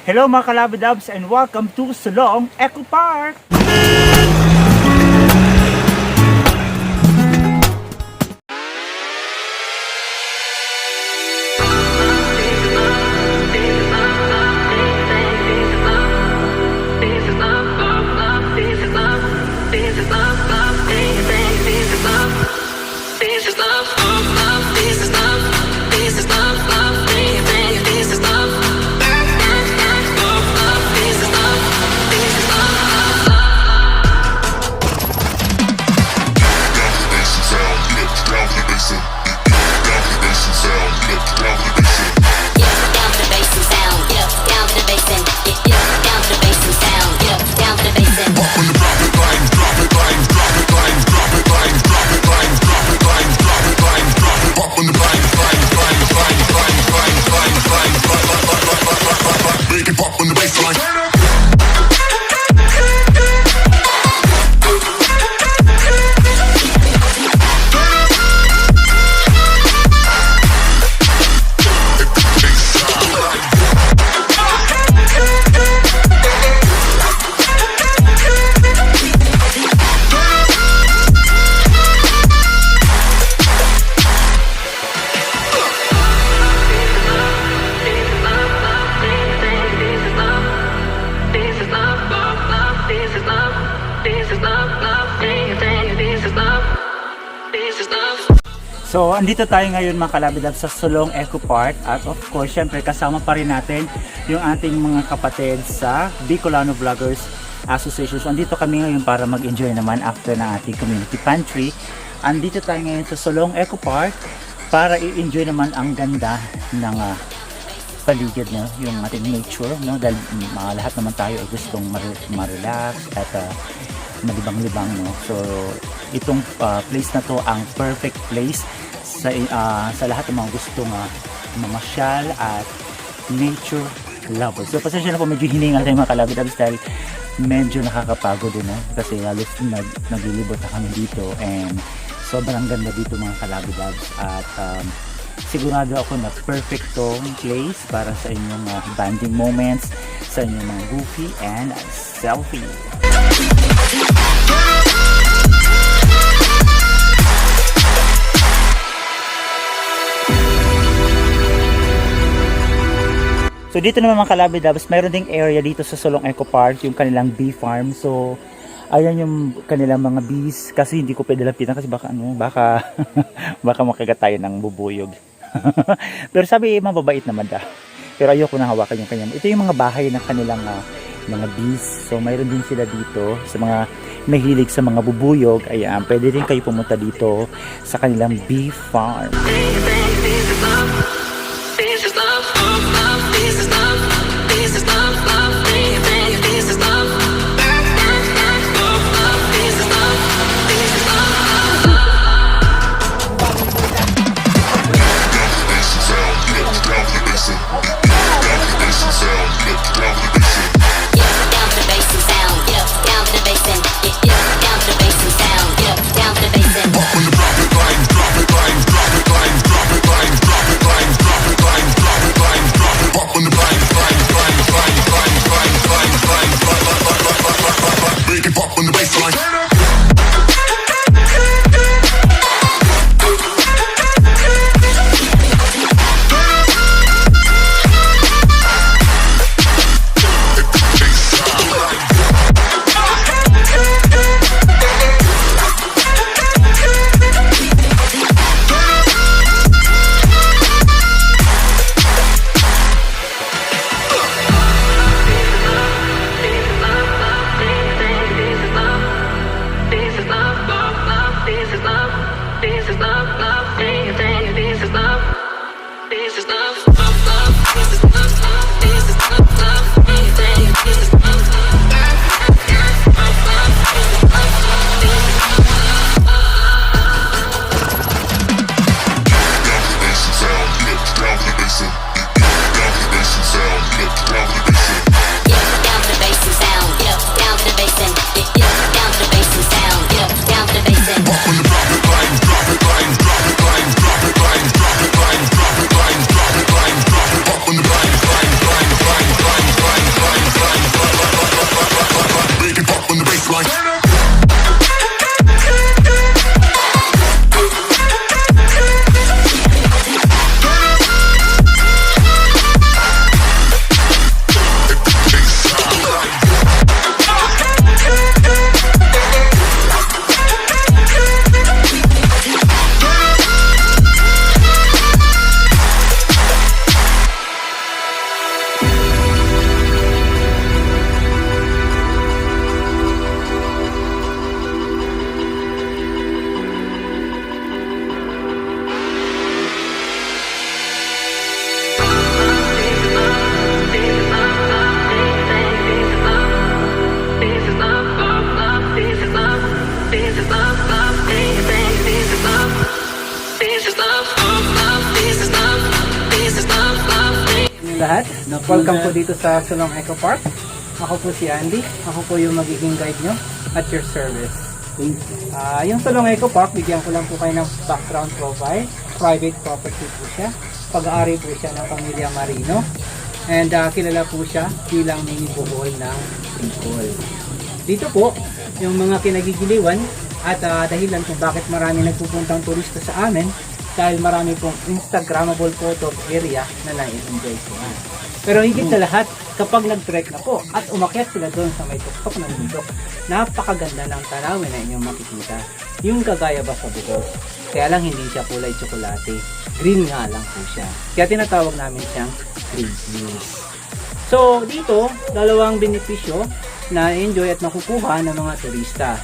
Hello mga kalabidabs and welcome to Sulong Eco Park! So, andito tayo ngayon mga kalabidab sa Sulong Eco Park at of course, syempre kasama pa rin natin yung ating mga kapatid sa Bicolano Vloggers Association. So, andito kami ngayon para mag-enjoy naman after ng ating community pantry. Andito tayo ngayon sa Sulong Eco Park para i-enjoy naman ang ganda ng paligid, no? Yung ating nature, no? Dahil lahat naman tayo ay gustong ma-relax at malibang-libang, no? So, itong place na to ang perfect place sa lahat ng mga gustong mamasyal at nature lovers. So pasensya na po, medyo hiningal tayo mga kalabidabs dahil medyo nakakapagod din, no? Kasi halos naglilibot na kami dito and sobrang ganda dito mga kalabidabs at sigurado ako na perfect tong place para sa inyong bonding moments, sa inyong mga goofy and selfie. So dito naman mga kalabidabs, mayroon ding area dito sa Sulong Eco Park, yung kanilang bee farm. So ayan yung kanilang mga bees, kasi hindi ko pwede lapitan kasi baka baka makagat tayo ng bubuyog. Pero sabi mababait naman daw. Pero ayoko na hawakan yung kanyang. Ito yung mga bahay ng kanilang mga bees. So mayroon din sila dito sa mga mahilig sa mga bubuyog. Ayan, pwede rin kayo pumunta dito sa kanilang bee farm. lahat. Welcome po dito sa Sulong Eco Park. Ako po si Andy. Ako po yung magiging guide nyo at your service. Yung Sulong Eco Park, bigyan ko lang po kayo ng background profile. Private property po siya. Pag-aari po siya ng pamilya Marino. And kilala po siya bilang mini Bohol ng Bicol. Dito po, yung mga kinagigiliwan at dahilan kung bakit marami nagpupuntang turista sa amin dahil marami pong Instagrammable photo area na nai-enjoy sila. Pero higit sa lahat, kapag nag-trek na po at umakyat sila doon sa may tuktok ng bundok, napakaganda ng tanawin na inyong makikita. Yung kagaya ba sa bukod. Kaya lang hindi siya kulay tsokolate. Green nga lang po siya. Kaya tinatawag namin siyang green hills. So dito, dalawang benepisyo na enjoy at makukuha ng mga turista.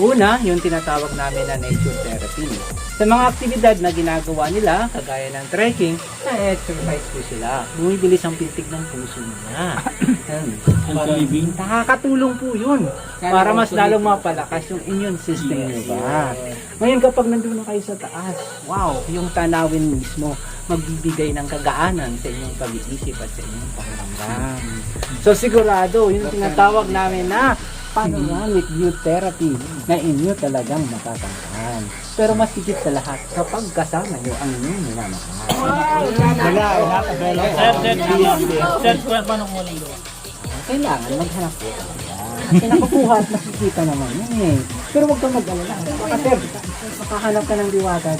Una, yung tinatawag namin na nature therapy. Sa mga aktibidad na ginagawa nila, kagaya ng trekking, na-exercise po sila. Bumibilis ang pitik ng puso nila. Nakakatulong po yun para mas lalong mapalakas yung immune system nyo ba. Ngayon kapag nandun na kayo sa taas, wow, yung tanawin mismo magbibigay ng kagaanan sa inyong pag-iisip at sa inyong pakiramdam. So sigurado, yung tinatawag namin na panoramic view therapy na inyo talagang matatangkan. Pero mas higit sa lahat kapag kasama nyo ang inyong minamahal. Sir, paano ko lang gawa? Kailangan maghanap po. Kasi nakukuha at nakikita naman yun eh. Pero huwag kang mag-alala. Kasi makahanap ka ng diwata.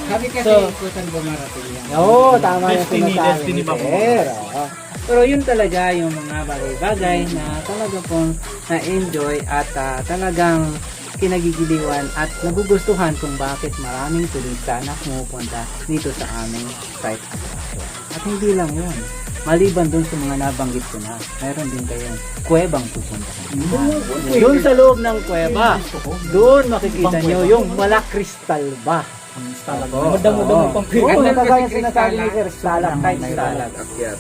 Sabi kasi, ikutan bumarating yan. Oo, tama yung sinasabi. Destiny ba po? Pero yun talaga yung mga bagay-bagay na talaga pong na-enjoy at talagang kinagigiliwan at nagugustuhan kung bakit maraming turista na pumupunta dito sa aming site attraction. At hindi lang yun. Maliban dun sa mga nabanggit ko na, mayroon din kayong kuwebang pupuntahan. Doon sa loob ng kuweba, doon makikita nyo yung wala kristal ba. Madamo-damo pang Oo, nakagaya sinasabi ni Sir, stalactite, stalactite.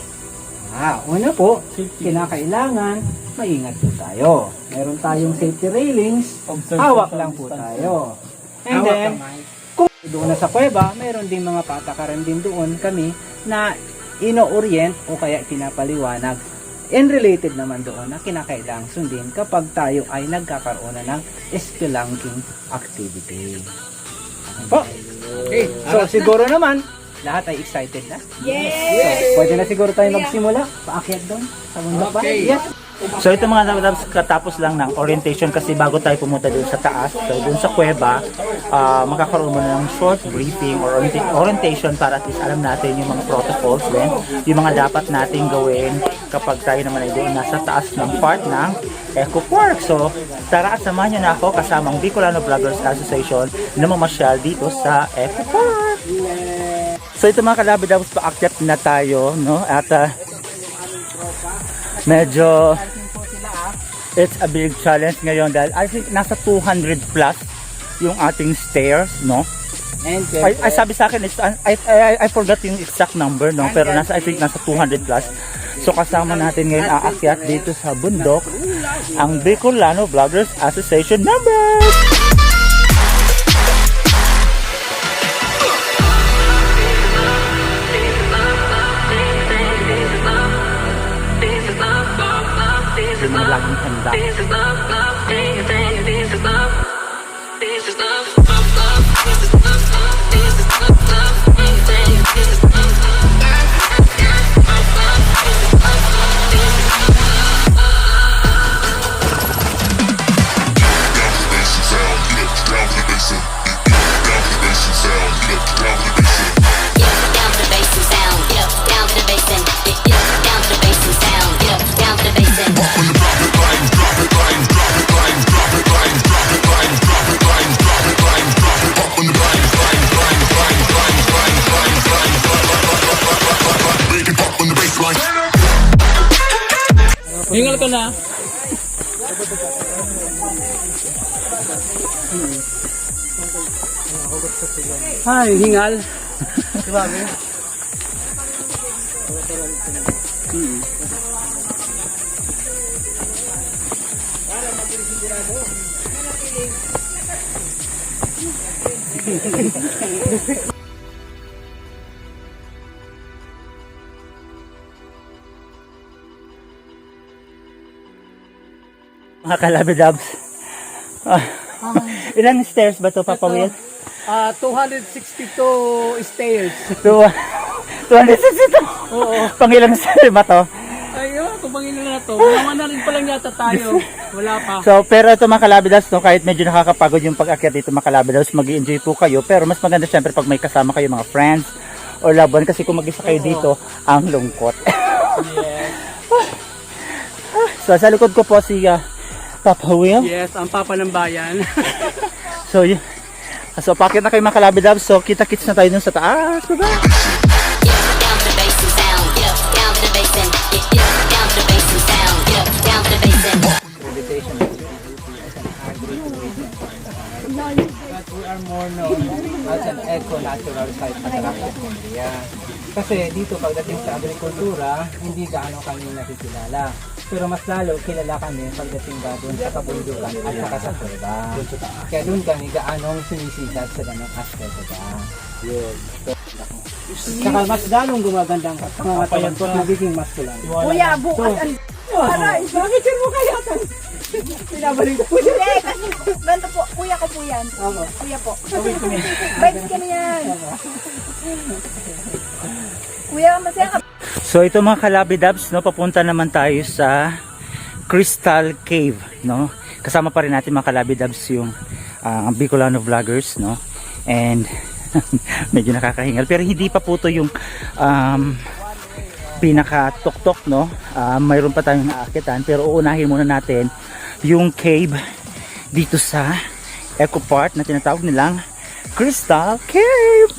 Una po, kinakailangan maingat po tayo. Meron tayong safety railings, hawak lang po tayo. And then, kung doon na sa kuweba, meron din mga patakaran din doon kami na ino-orient o kaya pinapaliwanag and related naman doon na kinakailangang sundin kapag tayo ay nagkakaroon na ng spelunking activity. Po. Okay, So siguro naman, lahat ay excited na? Yes! So, pwede na siguro tayo magsimula. Paakyat doon sa bundok ba? Okay. Yes! So ito mga katapos lang ng orientation kasi bago tayo pumunta doon sa taas, so doon sa kuweba, makakaroon muna ng short briefing or orientation para at least alam natin yung mga protocols din, yung mga dapat nating gawin kapag tayo naman ay doon nasa taas ng part ng Eco Park. So tara at samahan nyo na ako kasamang Bicolano Vloggers Association na mamasyal dito sa Eco Park. So ito mga kalabidabos, paakyat na tayo, no? At medyo it's a big challenge ngayon dahil I think nasa 200 plus yung ating stairs, no? And I sabi sa akin, I forgot yung exact number, no? Pero I think nasa 200 plus. So kasama natin ngayon aakyat dito sa bundok ang Bicolano Vloggers Association members! Yung mga laging handa. Hingal ka na. Ay, hingal. Grabe. Mga kalabidabs. Ilang stairs ba to, Papa Will? 262 stairs. 262. Oo. Pangilang stairs ba to? Ayun, kung Panginoon na to. Mga na rin pa lang yata tayo. Wala pa. So, pero ito mga kalabidabs, no, kahit medyo nakakapagod yung pag-akyat dito mga kalabidabs, mag-enjoy po kayo. Pero mas maganda syempre pag may kasama kayo mga friends or loved one, kasi kung mag-isa kayo dito, ang lungkot. Yes. So, sa likod ko po si Papa Will. Yes, ang papa ng bayan. So, so paakit na kayo mga kalabidabs. So, kita-kits na tayo dun sa taas. Diba? Down to the bass and sound, down to the bass and down to the bass and sound, down to the bass and But we are more known as an eco-natural site attraction area. Kasi dito pagdating sa agrikultura, hindi gaano kami nakikilala. Pero mas lalo kilala kami pagdating ba doon sa kabundukan at saka sa turba. Kaya doon kami gaanong sumisigat sa ganong aspeto ba. Saka mas lalong gumaganda ang pangangatawan ko, nagiging masculine. Kuya, bukas ang... Aray, bakit yun mo kaya? Pinabalik ko. Hindi, kasi ganito po, kuya ko po yan. Kuya po. Bait ka na yan. Kuya, masaya ka. So, ito mga kalabidabs, no, papunta naman tayo sa Crystal Cave, no. Kasama pa rin natin mga kalabidabs yung Bicolano Vloggers, no. And medyo nakakahingal, pero hindi pa po to yung pinaka-tuktok, no. Mayroon pa tayong naakitan, pero uunahin muna natin yung cave dito sa Eco Park na tinatawag nilang Crystal Cave.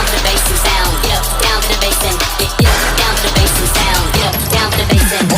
down to the bass and sound, down to the bass and down to the bass and sound, down to the bass and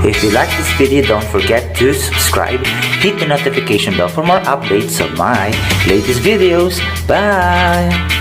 If you like this video, don't forget to subscribe, hit the notification bell for more updates on my latest videos. Bye!